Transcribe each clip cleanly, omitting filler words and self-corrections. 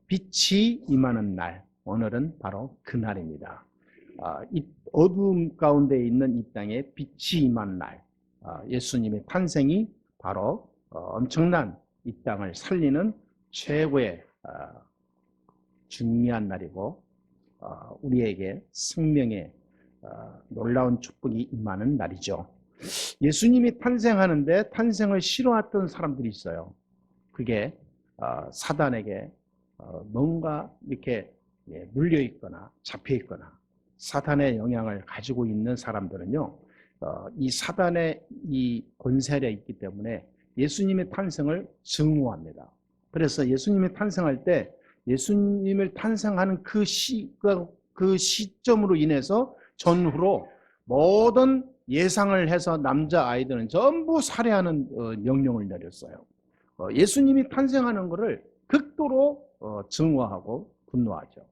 빛이 임하는 날, 오늘은 바로 그날입니다. 이 어두움 가운데 있는 이 땅에 빛이 임하는 날, 예수님의 탄생이 바로 엄청난 이 땅을 살리는 최고의 중요한 날이고, 우리에게 생명의 놀라운 축복이 임하는 날이죠. 예수님이 탄생하는데 탄생을 싫어했던 사람들이 있어요. 그게 사단에게 뭔가 이렇게 물려 있거나 잡혀 있거나 사탄의 영향을 가지고 있는 사람들은요, 이 사단의 이 권세에 있기 때문에 예수님의 탄생을 증오합니다. 그래서 예수님이 탄생할 때 예수님을 탄생하는 그 시점으로 인해서 전후로 모든 예상을 해서 남자아이들은 전부 살해하는 명령을 내렸어요. 예수님이 탄생하는 것을 극도로 증오하고 분노하죠.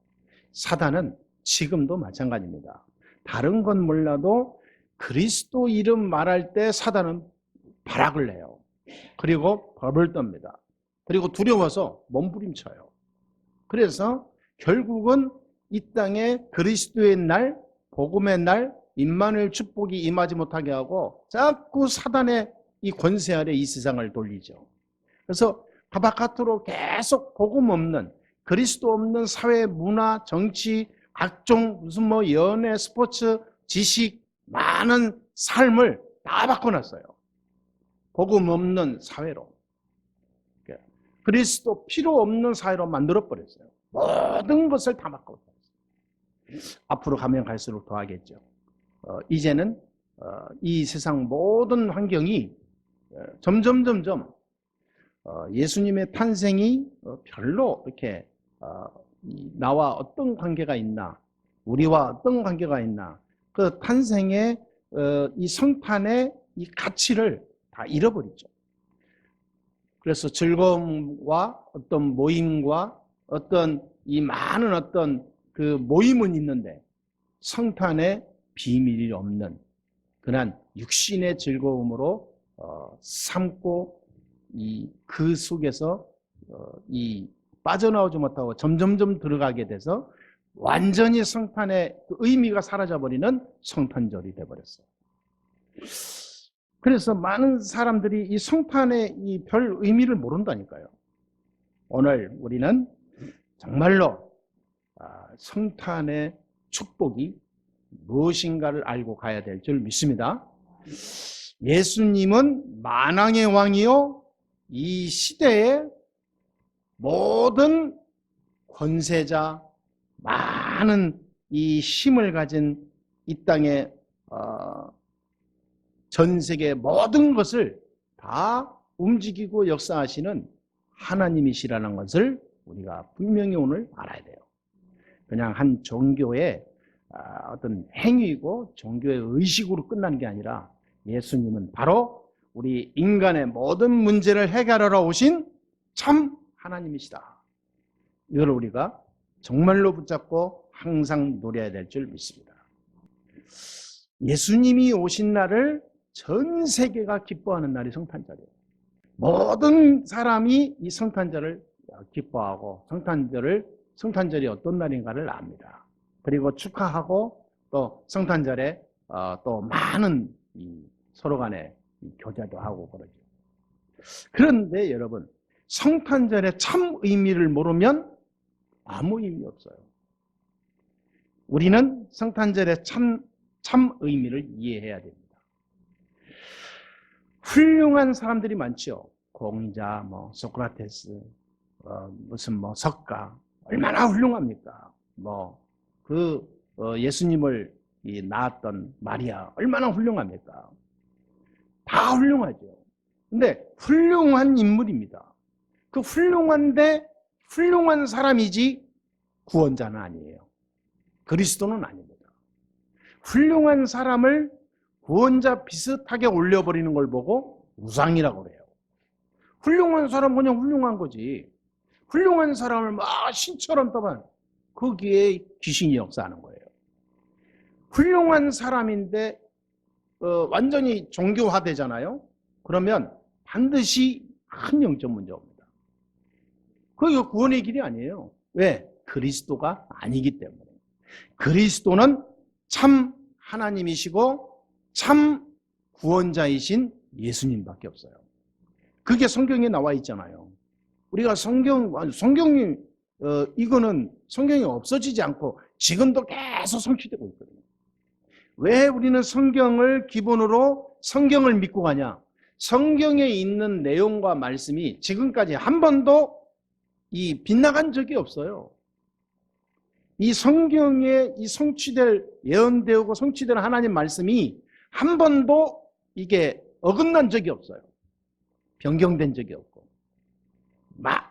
사단은 지금도 마찬가지입니다. 다른 건 몰라도 그리스도 이름 말할 때 사단은 발악을 해요. 그리고 벌을 떱니다. 그리고 두려워서 몸부림쳐요. 그래서 결국은 이 땅에 그리스도의 날, 복음의 날, 임마누엘 축복이 임하지 못하게 하고 자꾸 사단의 이 권세 아래 이 세상을 돌리죠. 그래서 바깥으로 계속 복음 없는, 그리스도 없는 사회, 문화, 정치, 각종 무슨 연애, 스포츠, 지식, 많은 삶을 다 바꿔놨어요. 복음 없는 사회로. 그리스도 필요 없는 사회로 만들어버렸어요. 모든 것을 다 바꿔버렸어요. 앞으로 가면 갈수록 더 하겠죠. 이제는 이 세상 모든 환경이 점점 예수님의 탄생이 별로 이렇게 나와 어떤 관계가 있나, 우리와 어떤 관계가 있나, 그 탄생의 이 성탄의 이 가치를 다 잃어버리죠. 그래서 즐거움과 어떤 모임과 어떤 이 많은 어떤 그 모임은 있는데 성탄의 비밀이 없는 그런 육신의 즐거움으로 삼고 그 속에서 이 빠져나오지 못하고 점점점 들어가게 돼서 완전히 성탄의 그 의미가 사라져버리는 성탄절이 돼버렸어요. 그래서 많은 사람들이 이 성탄의 이 별 의미를 모른다니까요. 오늘 우리는 정말로 성탄의 축복이 무엇인가를 알고 가야 될 줄 믿습니다. 예수님은 만왕의 왕이요, 이 시대의 모든 권세자, 많은 이 힘을 가진 이 땅의 전 세계의 모든 것을 다 움직이고 역사하시는 하나님이시라는 것을 우리가 분명히 오늘 알아야 돼요. 그냥 한 종교의 어떤 행위이고 종교의 의식으로 끝나는 게 아니라 예수님은 바로 우리 인간의 모든 문제를 해결하러 오신 참 하나님이시다. 이걸 우리가 정말로 붙잡고 항상 노려야 될 줄 믿습니다. 예수님이 오신 날을 전 세계가 기뻐하는 날이 성탄절이에요. 모든 사람이 이 성탄절을 기뻐하고 성탄절이 어떤 날인가를 압니다. 그리고 축하하고 또 성탄절에 또 많은 서로 간에 교제도 하고 그러죠. 그런데 여러분, 성탄절의 참 의미를 모르면 아무 의미 없어요. 우리는 성탄절의 참 의미를 이해해야 됩니다. 훌륭한 사람들이 많죠. 공자, 소크라테스, 무슨 석가, 얼마나 훌륭합니까? 예수님을 낳았던 마리아, 얼마나 훌륭합니까? 다 훌륭하죠. 근데 훌륭한 인물입니다. 그 훌륭한데 훌륭한 사람이지 구원자는 아니에요. 그리스도는 아닙니다. 훌륭한 사람을 구원자 비슷하게 올려버리는 걸 보고 우상이라고 그래요. 훌륭한 사람은 그냥 훌륭한 거지. 훌륭한 사람을 막 신처럼 떠만 거기에 귀신이 역사하는 거예요. 훌륭한 사람인데 완전히 종교화되잖아요. 그러면 반드시 큰 영적 문제가 옵니다. 그게 구원의 길이 아니에요. 왜? 그리스도가 아니기 때문에. 그리스도는 참 하나님이시고 참 구원자이신 예수님밖에 없어요. 그게 성경에 나와 있잖아요. 우리가 성경이 이거는 성경이 없어지지 않고 지금도 계속 성취되고 있거든요. 왜 우리는 성경을 기본으로 성경을 믿고 가냐? 성경에 있는 내용과 말씀이 지금까지 한 번도 빗나간 적이 없어요. 이 성경에 이 성취될 예언되고 성취될 하나님 말씀이 한 번도 이게 어긋난 적이 없어요. 변경된 적이 없고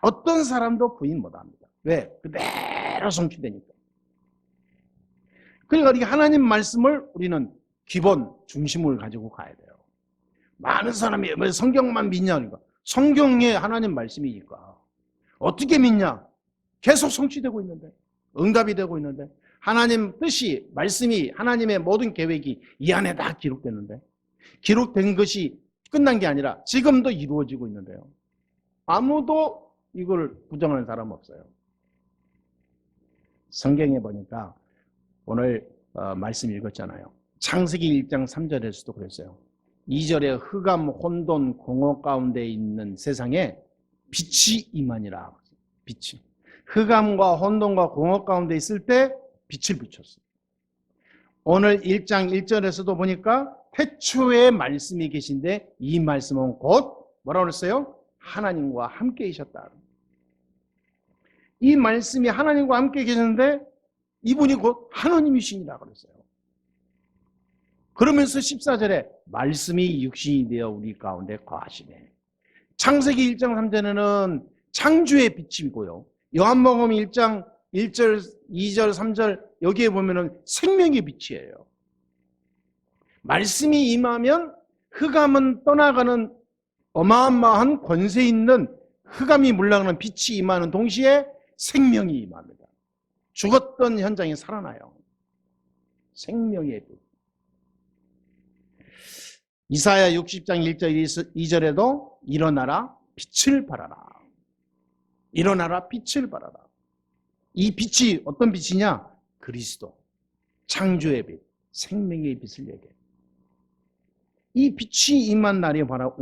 어떤 사람도 부인 못합니다. 왜? 그대로 성취되니까. 그러니까 이 하나님 말씀을 우리는 기본 중심을 가지고 가야 돼요. 많은 사람이 왜 성경만 믿냐? 그러니까 성경에 하나님 말씀이니까 어떻게 믿냐? 계속 성취되고 있는데, 응답이 되고 있는데, 하나님 뜻이, 말씀이, 하나님의 모든 계획이 이 안에 다 기록됐는데, 기록된 것이 끝난 게 아니라 지금도 이루어지고 있는데요. 아무도 이걸 부정하는 사람 없어요. 성경에 보니까 오늘 말씀 읽었잖아요. 창세기 1장 3절에서도 그랬어요. 2절에 흑암, 혼돈, 공허 가운데 있는 세상에 빛이 임하니라. 빛이. 흑암과 혼돈과 공허 가운데 있을 때 빛을 비췄어요. 오늘 1장 1절에서도 보니까 태초에 말씀이 계신데 이 말씀은 곧 뭐라고 그랬어요? 하나님과 함께 계셨다. 이 말씀이 하나님과 함께 계셨는데 이분이 곧 하나님이시니라 그랬어요. 그러면서 14절에 말씀이 육신이 되어 우리 가운데 거하시네. 창세기 1장 3절에는 창조의 빛이고요. 요한복음 1장 1절, 2절, 3절 여기에 보면은 생명의 빛이에요. 말씀이 임하면 흑암은 떠나가는 어마어마한 권세 있는 흑암이 물러가는 빛이 임하는 동시에 생명이 임합니다. 죽었던 현장이 살아나요. 생명의 빛. 이사야 60장 1절 2절에도 일어나라 빛을 발하라. 일어나라 빛을 발하라. 이 빛이 어떤 빛이냐? 그리스도. 창조의 빛, 생명의 빛을 얘기해요. 이 빛이 임한 날이 바로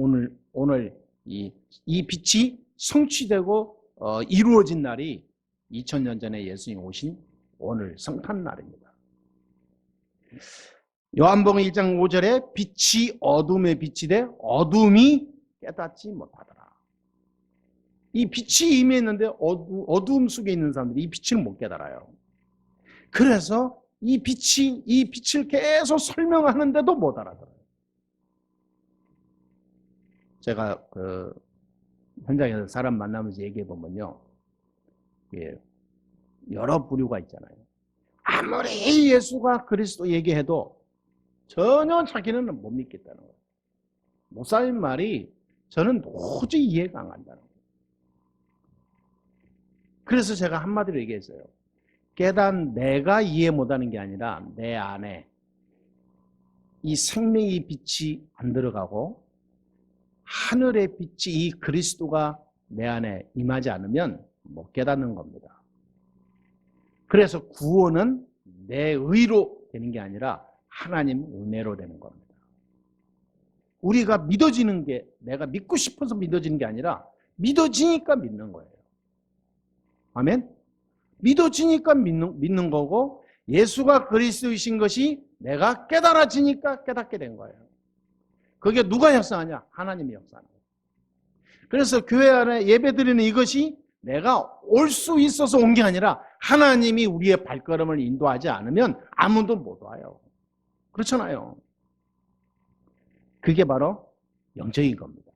오늘 이 빛이 성취되고 이루어진 날이 2000년 전에 예수님 오신 오늘 성탄날입니다. 요한복음 1장 5절에 빛이 어둠의 빛이 돼 어둠이 깨닫지 못하더라. 이 빛이 임했는데 어둠 속에 있는 사람들이 이 빛을 못 깨달아요. 그래서 이 빛을 계속 설명하는데도 못 알아들어요. 제가 현장에서 사람 만나면서 얘기해 보면요, 여러 부류가 있잖아요. 아무리 예수가 그리스도 얘기해도 전혀 자기는 못 믿겠다는 거예요. 목사님 말이 저는 도저히 이해가 안 간다는 거예요. 그래서 제가 한마디로 얘기했어요. 내가 이해 못하는 게 아니라 내 안에 이 생명의 빛이 안 들어가고 하늘의 빛이 이 그리스도가 내 안에 임하지 않으면 못 깨닫는 겁니다. 그래서 구원은 내 의로 되는 게 아니라 하나님 은혜로 되는 겁니다. 우리가 믿어지는 게 내가 믿고 싶어서 믿어지는 게 아니라 믿어지니까 믿는 거예요. 아멘? 믿어지니까 믿는 거고 예수가 그리스도이신 것이 내가 깨달아지니까 깨닫게 된 거예요. 그게 누가 역사하냐? 하나님이 역사하는 거예요. 그래서 교회 안에 예배드리는 이것이 내가 올 수 있어서 온 게 아니라 하나님이 우리의 발걸음을 인도하지 않으면 아무도 못 와요. 그렇잖아요. 그게 바로 영적인 겁니다.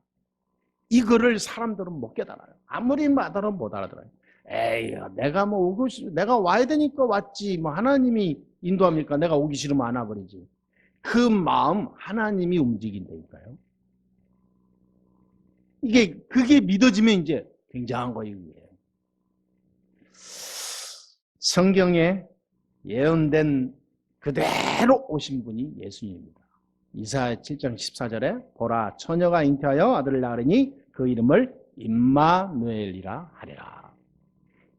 이거를 사람들은 못 깨달아요. 아무리 말하도 못 알아들어요. 에이, 내가 와야 되니까 왔지. 하나님이 인도합니까? 내가 오기 싫으면 안 와버리지. 그 마음 하나님이 움직인다니까요. 그게 믿어지면 이제 굉장한 거예요. 성경에 예언된 그대로 오신 분이 예수님입니다. 이사야 7장 14절에 보라 처녀가 잉태하여 아들을 낳으리니 그 이름을 임마누엘이라 하리라.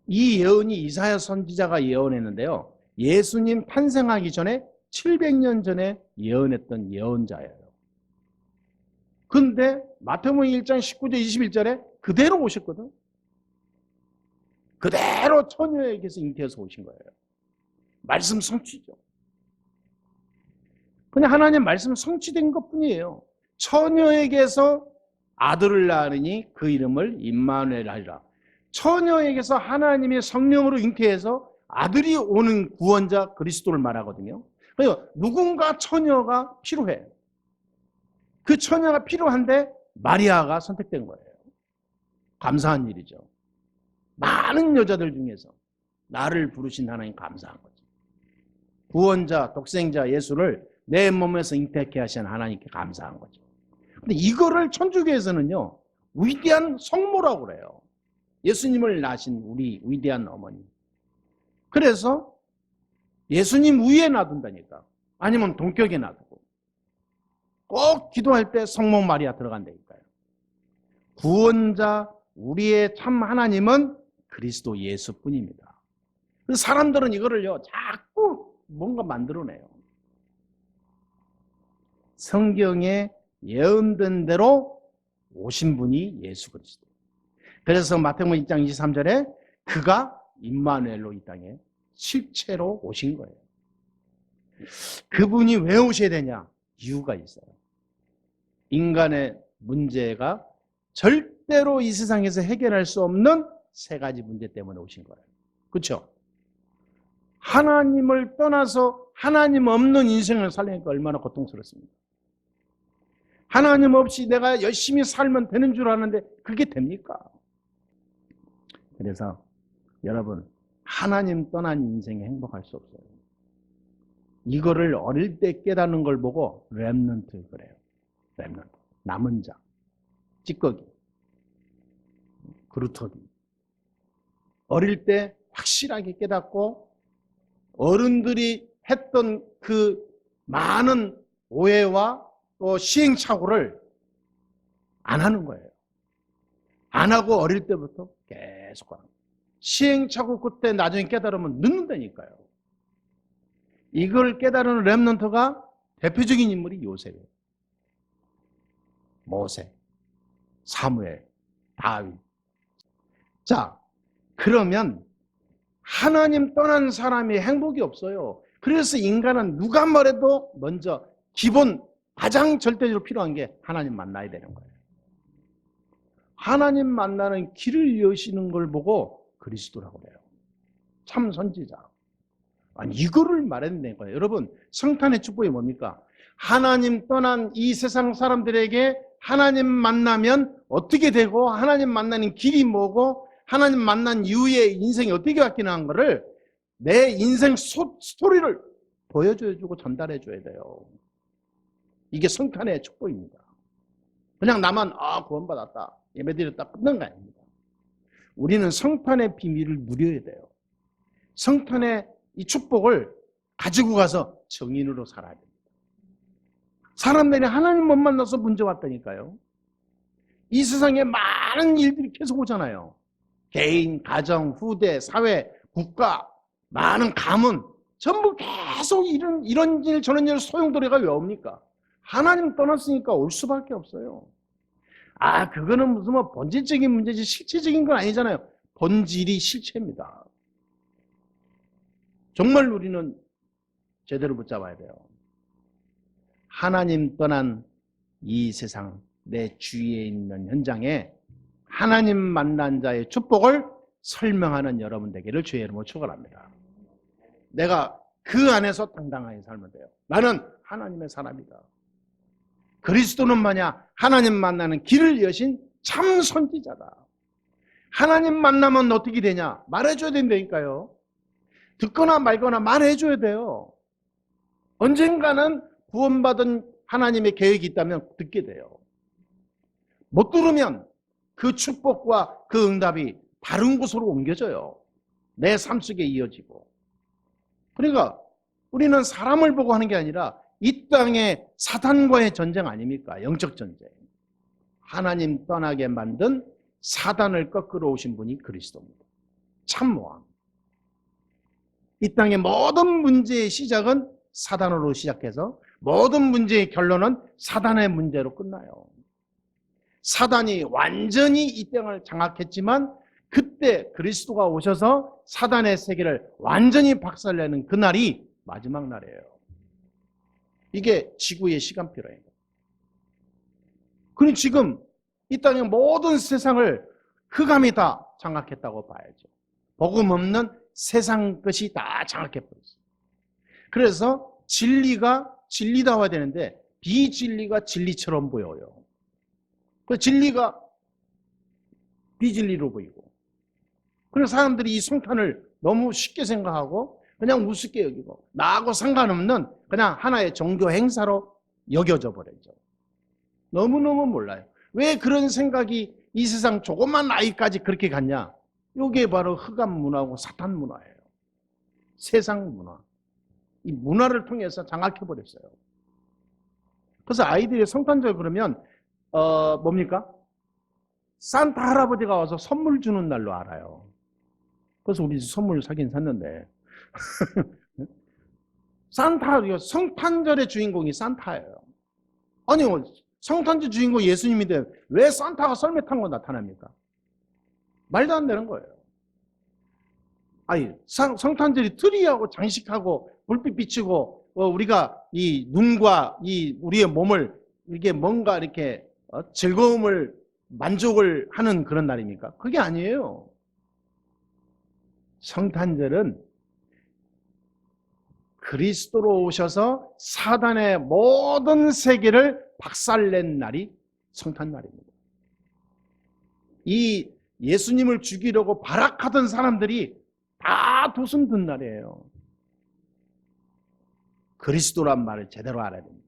이 예언이 이사야 선지자가 예언했는데요. 예수님 탄생하기 전에 700년 전에 예언했던 예언자예요. 근데 마태복음 1장 19절 21절에 그대로 오셨거든. 그대로 처녀에게서 잉태해서 오신 거예요. 말씀 성취죠. 그냥 하나님 말씀 성취된 것뿐이에요. 처녀에게서 아들을 낳으니 그 이름을 임마누엘 하리라. 처녀에게서 하나님의 성령으로 잉태해서 아들이 오는 구원자 그리스도를 말하거든요. 그래서 누군가 처녀가 필요해. 그 처녀가 필요한데 마리아가 선택된 거예요. 감사한 일이죠. 많은 여자들 중에서 나를 부르신 하나님 감사한 거죠. 구원자, 독생자 예수를 내 몸에서 잉태케 하신 하나님께 감사한 거죠. 근데 이거를 천주교에서는요, 위대한 성모라고 그래요. 예수님을 낳으신 우리 위대한 어머니. 그래서 예수님 위에 놔둔다니까. 아니면 동격에 놔두고. 꼭 기도할 때 성모 마리아 들어간다니까요. 구원자, 우리의 참 하나님은 그리스도 예수뿐입니다. 그래서 사람들은 이거를요, 자꾸 뭔가 만들어내요. 성경에 예언된 대로 오신 분이 예수 그리스도. 그래서 마태복음 1장 23절에 그가 임마누엘로 이 땅에 실체로 오신 거예요. 그분이 왜 오셔야 되냐? 이유가 있어요. 인간의 문제가 절대로 이 세상에서 해결할 수 없는 세 가지 문제 때문에 오신 거예요. 그렇죠? 하나님을 떠나서 하나님 없는 인생을 살려니까 얼마나 고통스럽습니까? 하나님 없이 내가 열심히 살면 되는 줄 아는데 그게 됩니까? 그래서 여러분, 하나님 떠난 인생에 행복할 수 없어요. 이거를 어릴 때 깨닫는 걸 보고 렘넌트 그래요. 렘넌트. 남은 자. 찌꺼기. 그루터기. 어릴 때 확실하게 깨닫고 어른들이 했던 그 많은 오해와 또 시행착오를 안 하는 거예요. 안 하고 어릴 때부터 계속 하는 거예요. 시행착오 그때 나중에 깨달으면 늦는다니까요. 이걸 깨달은 렘넌트가 대표적인 인물이 요셉이에요. 모세, 사무엘, 다윗. 자, 그러면 하나님 떠난 사람이 행복이 없어요. 그래서 인간은 누가 뭐래도 먼저 기본 가장 절대적으로 필요한 게 하나님 만나야 되는 거예요. 하나님 만나는 길을 여시는 걸 보고 그리스도라고 그래요. 참 선지자. 아니, 이거를 말해야 되는 거예요. 여러분, 성탄의 축복이 뭡니까? 하나님 떠난 이 세상 사람들에게 하나님 만나면 어떻게 되고 하나님 만나는 길이 뭐고 하나님 만난 이후에 인생이 어떻게 바뀌는 거를 내 인생 스토리를 보여줘주고 전달해줘야 돼요. 이게 성탄의 축복입니다. 그냥 나만 구원받았다, 예배드렸다 끝난 거 아닙니다. 우리는 성탄의 비밀을 누려야 돼요. 성탄의 이 축복을 가지고 가서 정인으로 살아야 됩니다. 사람들이 하나님 못 만나서 문제 왔다니까요. 이 세상에 많은 일들이 계속 오잖아요. 개인, 가정, 후대, 사회, 국가, 많은 가문 전부 계속 이런 일 저런 일 소용돌이가 왜 옵니까? 하나님 떠났으니까 올 수밖에 없어요. 그거는 무슨 뭐 본질적인 문제지 실체적인 건 아니잖아요. 본질이 실체입니다. 정말 우리는 제대로 붙잡아야 돼요. 하나님 떠난 이 세상, 내 주위에 있는 현장에 하나님 만난 자의 축복을 설명하는 여러분 되기를 주의 이름으로 축원합니다. 내가 그 안에서 당당하게 살면 돼요. 나는 하나님의 사람이다. 그리스도는 뭐냐? 하나님 만나는 길을 여신 참 선지자다. 하나님 만나면 어떻게 되냐? 말해줘야 된다니까요. 듣거나 말거나 말해줘야 돼요. 언젠가는 구원받은 하나님의 계획이 있다면 듣게 돼요. 못 들으면 그 축복과 그 응답이 다른 곳으로 옮겨져요. 내 삶 속에 이어지고. 그러니까 우리는 사람을 보고 하는 게 아니라 이 땅의 사단과의 전쟁 아닙니까? 영적 전쟁. 하나님 떠나게 만든 사단을 꺾으러 오신 분이 그리스도입니다. 참왕. 이 땅의 모든 문제의 시작은 사단으로 시작해서 모든 문제의 결론은 사단의 문제로 끝나요. 사단이 완전히 이 땅을 장악했지만 그때 그리스도가 오셔서 사단의 세계를 완전히 박살내는 그날이 마지막 날이에요. 이게 지구의 시간표라는 거예요. 그럼 지금 이 땅의 모든 세상을 흑암이 다 장악했다고 봐야죠. 복음 없는 세상 것이 다 장악해버렸어요. 그래서 진리가 진리다워야 되는데 비진리가 진리처럼 보여요. 그 진리가 비진리로 보이고. 그래서 사람들이 이 성탄을 너무 쉽게 생각하고 그냥 우습게 여기고 나하고 상관없는 그냥 하나의 종교 행사로 여겨져 버렸죠. 너무너무 몰라요. 왜 그런 생각이 이 세상 조그만 아이까지 그렇게 갔냐? 이게 바로 흑암 문화고 사탄 문화예요. 세상 문화. 이 문화를 통해서 장악해버렸어요. 그래서 아이들이 성탄절 그러면 뭡니까? 산타 할아버지가 와서 선물 주는 날로 알아요. 그래서 우리 선물 사긴 샀는데 산타, 성탄절의 주인공이 산타예요. 아니 성탄절 주인공 예수님인데 왜 산타가 썰매 탄 거 나타납니까? 말도 안 되는 거예요. 아니 성탄절이 트리하고 장식하고 불빛 비치고 우리가 이 눈과 이 우리의 몸을 이게 뭔가 이렇게 즐거움을 만족을 하는 그런 날입니까? 그게 아니에요. 성탄절은 그리스도로 오셔서 사단의 모든 세계를 박살낸 날이 성탄날입니다. 이 예수님을 죽이려고 발악하던 사람들이 다 도순 든 날이에요. 그리스도란 말을 제대로 알아야 됩니다.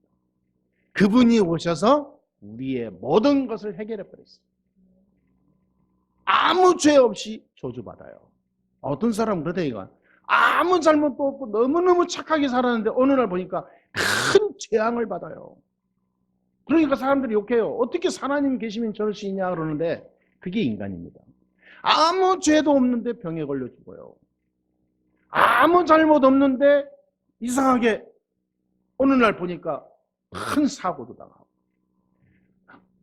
그분이 오셔서 우리의 모든 것을 해결해 버렸어요. 아무 죄 없이 저주받아요. 어떤 사람은 그러다니까 아무 잘못도 없고 너무너무 착하게 살았는데 어느 날 보니까 큰 재앙을 받아요. 그러니까 사람들이 욕해요. 어떻게 하나님 계시면 저럴 수 있냐 그러는데 그게 인간입니다. 아무 죄도 없는데 병에 걸려 죽어요. 아무 잘못 없는데 이상하게 어느 날 보니까 큰 사고도 당하고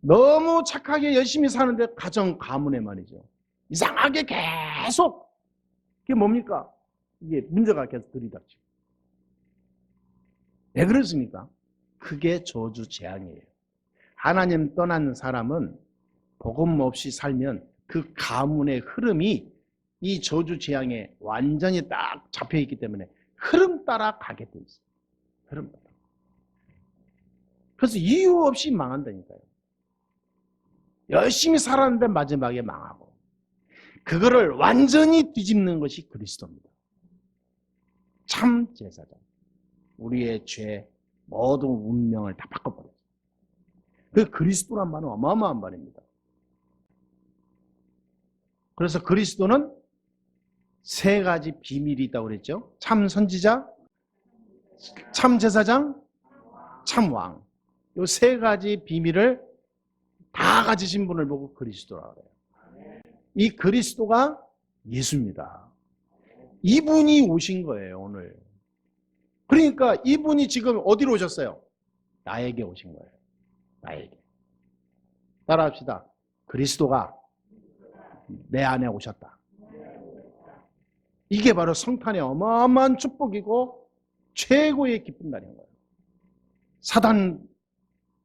너무 착하게 열심히 사는데 가정 가문에 말이죠. 이상하게 계속 그게 뭡니까? 이게 문제가 계속 들이닥치고. 왜 그렇습니까? 그게 저주 재앙이에요. 하나님 떠난 사람은 복음 없이 살면 그 가문의 흐름이 이 저주 재앙에 완전히 딱 잡혀있기 때문에 흐름 따라 가게 돼 있어요. 흐름 따라. 그래서 이유 없이 망한다니까요. 열심히 살았는데 마지막에 망하고. 그거를 완전히 뒤집는 것이 그리스도입니다. 참 제사장. 우리의 죄, 모든 운명을 다 바꿔버렸어요. 그 그리스도란 말은 어마어마한 말입니다. 그래서 그리스도는 세 가지 비밀이 있다고 그랬죠. 참 선지자, 참 제사장, 참 왕. 이 세 가지 비밀을 다 가지신 분을 보고 그리스도라고 해요. 이 그리스도가 예수입니다. 이분이 오신 거예요, 오늘. 그러니까 이분이 지금 어디로 오셨어요? 나에게 오신 거예요. 나에게. 따라합시다. 그리스도가 내 안에 오셨다. 이게 바로 성탄의 어마어마한 축복이고 최고의 기쁜 날인 거예요. 사단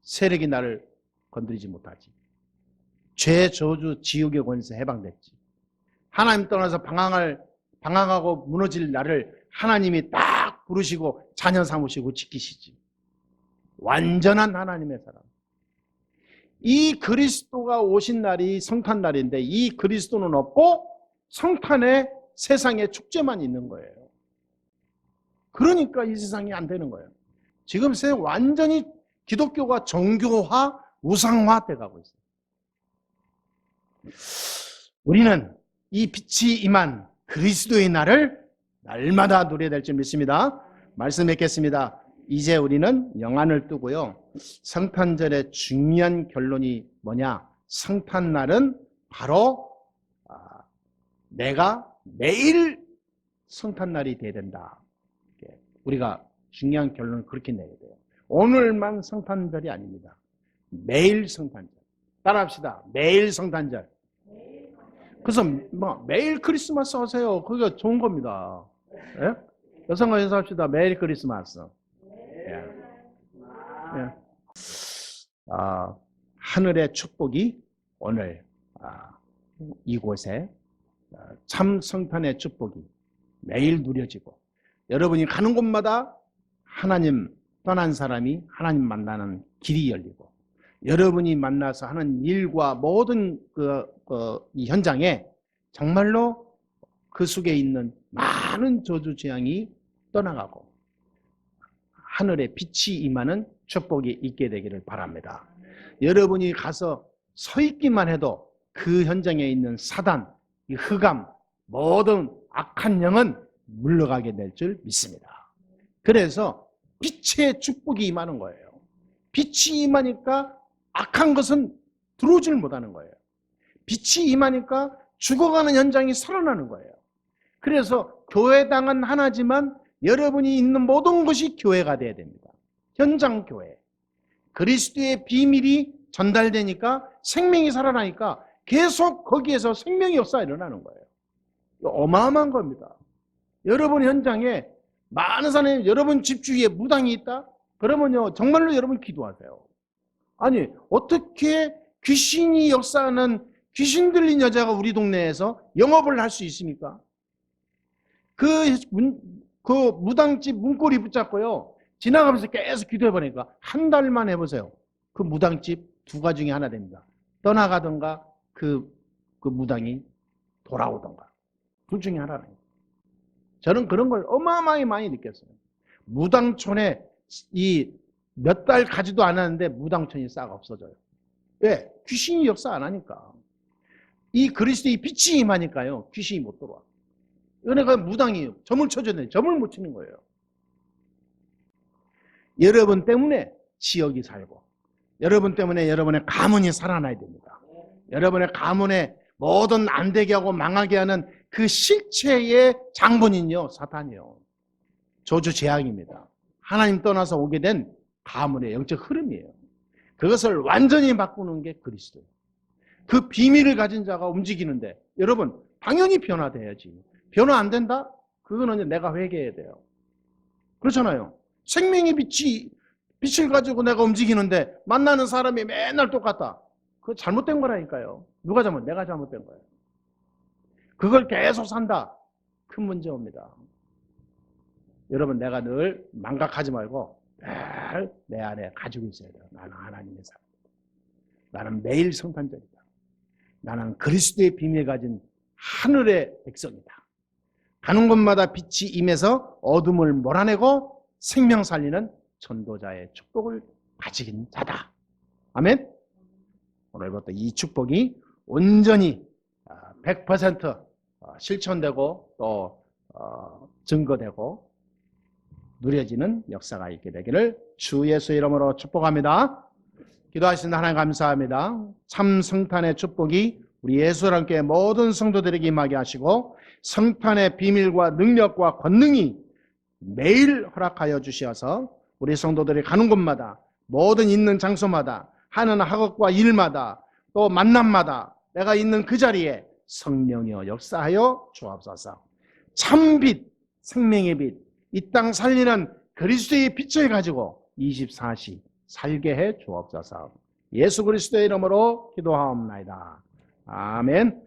세력이 나를 건드리지 못하지. 죄, 저주, 지옥의 권세 해방됐지. 하나님 떠나서 방황하고 무너질 나를 하나님이 딱 부르시고 자녀 삼으시고 지키시지. 완전한 하나님의 사람. 이 그리스도가 오신 날이 성탄날인데 이 그리스도는 없고 성탄에 세상에 축제만 있는 거예요. 그러니까 이 세상이 안 되는 거예요. 지금 세상 완전히 기독교가 정교화, 우상화 돼가고 있어요. 우리는 이 빛이 임한 그리스도의 날을 날마다 누려야 될 줄 믿습니다. 말씀 맺겠습니다. 이제 우리는 영안을 뜨고요. 성탄절의 중요한 결론이 뭐냐? 성탄날은 바로 내가 매일 성탄날이 돼야 된다. 우리가 중요한 결론을 그렇게 내야 돼요. 오늘만 성탄절이 아닙니다. 매일 성탄절. 따라합시다. 매일 성탄절. 그래서 매일 크리스마스 하세요. 그게 좋은 겁니다. 예? 여성과 연습합시다. 매일 크리스마스. 예. 예. 하늘의 축복이 오늘 이곳에 참 성탄의 축복이 매일 누려지고, 여러분이 가는 곳마다 하나님 떠난 사람이 하나님 만나는 길이 열리고, 여러분이 만나서 하는 일과 모든 이 현장에 정말로 그 속에 있는 많은 저주 재앙이 떠나가고 하늘에 빛이 임하는 축복이 있게 되기를 바랍니다. 여러분이 가서 서 있기만 해도 그 현장에 있는 사단, 이 흑암, 모든 악한 영은 물러가게 될 줄 믿습니다. 그래서 빛의 축복이 임하는 거예요. 빛이 임하니까 악한 것은 들어오질 못하는 거예요. 빛이 임하니까 죽어가는 현장이 살아나는 거예요. 그래서 교회당은 하나지만 여러분이 있는 모든 것이 교회가 돼야 됩니다. 현장 교회. 그리스도의 비밀이 전달되니까 생명이 살아나니까 계속 거기에서 생명의 역사가 일어나는 거예요. 어마어마한 겁니다. 여러분 현장에 많은 사람이 여러분 집 주위에 무당이 있다? 그러면요, 정말로 여러분 기도하세요. 아니, 어떻게 귀신이 역사하는 귀신 들린 여자가 우리 동네에서 영업을 할 수 있습니까? 그 무당집 문고리 붙잡고요, 지나가면서 계속 기도해보니까 한 달만 해보세요. 그 무당집 두 가지 중에 하나 됩니다. 떠나가던가 그 무당이 돌아오던가. 둘 중에 하나는. 저는 그런 걸 어마어마하게 많이 느꼈어요. 무당촌에 몇 달 가지도 않았는데 무당촌이 싹 없어져요. 왜? 귀신이 역사 안 하니까. 이 그리스도의 빛이 임하니까요, 귀신이 못 들어와. 은혜가 무당이에요. 점을 쳐줘야 돼요. 점을 못 치는 거예요. 여러분 때문에 지역이 살고, 여러분 때문에 여러분의 가문이 살아나야 됩니다. 여러분의 가문에 모든 안 되게 하고 망하게 하는 그 실체의 장본인요, 사탄이요. 저주 재앙입니다. 하나님 떠나서 오게 된 가문의 영적 흐름이에요. 그것을 완전히 바꾸는 게 그리스도예요. 그 비밀을 가진 자가 움직이는데, 여러분 당연히 변화돼야지. 변화 안 된다? 그거는 내가 회개해야 돼요. 그렇잖아요. 생명의 빛을 가지고 내가 움직이는데 만나는 사람이 맨날 똑같다. 그거 잘못된 거라니까요. 누가 잘못? 내가 잘못된 거예요. 그걸 계속 산다. 큰 문제 옵니다. 여러분, 내가 늘 망각하지 말고 늘 내 안에 가지고 있어야 돼요. 나는 하나님의 사람. 나는 매일 성탄절이다. 나는 그리스도의 비밀 가진 하늘의 백성이다. 가는 곳마다 빛이 임해서 어둠을 몰아내고 생명 살리는 전도자의 축복을 가진 자다. 아멘? 오늘부터 이 축복이 온전히 100% 실천되고 또 증거되고 누려지는 역사가 있게 되기를 주 예수 이름으로 축복합니다. 기도하신 하나님 감사합니다. 참 성탄의 축복이 우리 예수와 함께 모든 성도들에게 임하게 하시고 성탄의 비밀과 능력과 권능이 매일 허락하여 주시어서 우리 성도들이 가는 곳마다 모든 있는 장소마다 하는 학업과 일마다 또 만남마다 내가 있는 그 자리에 성령이여 역사하여 주옵소서. 참빛, 생명의 빛, 이 땅 살리는 그리스도의 빛을 가지고 24시 살게 해 주옵소서. 예수 그리스도의 이름으로 기도하옵나이다. 아멘.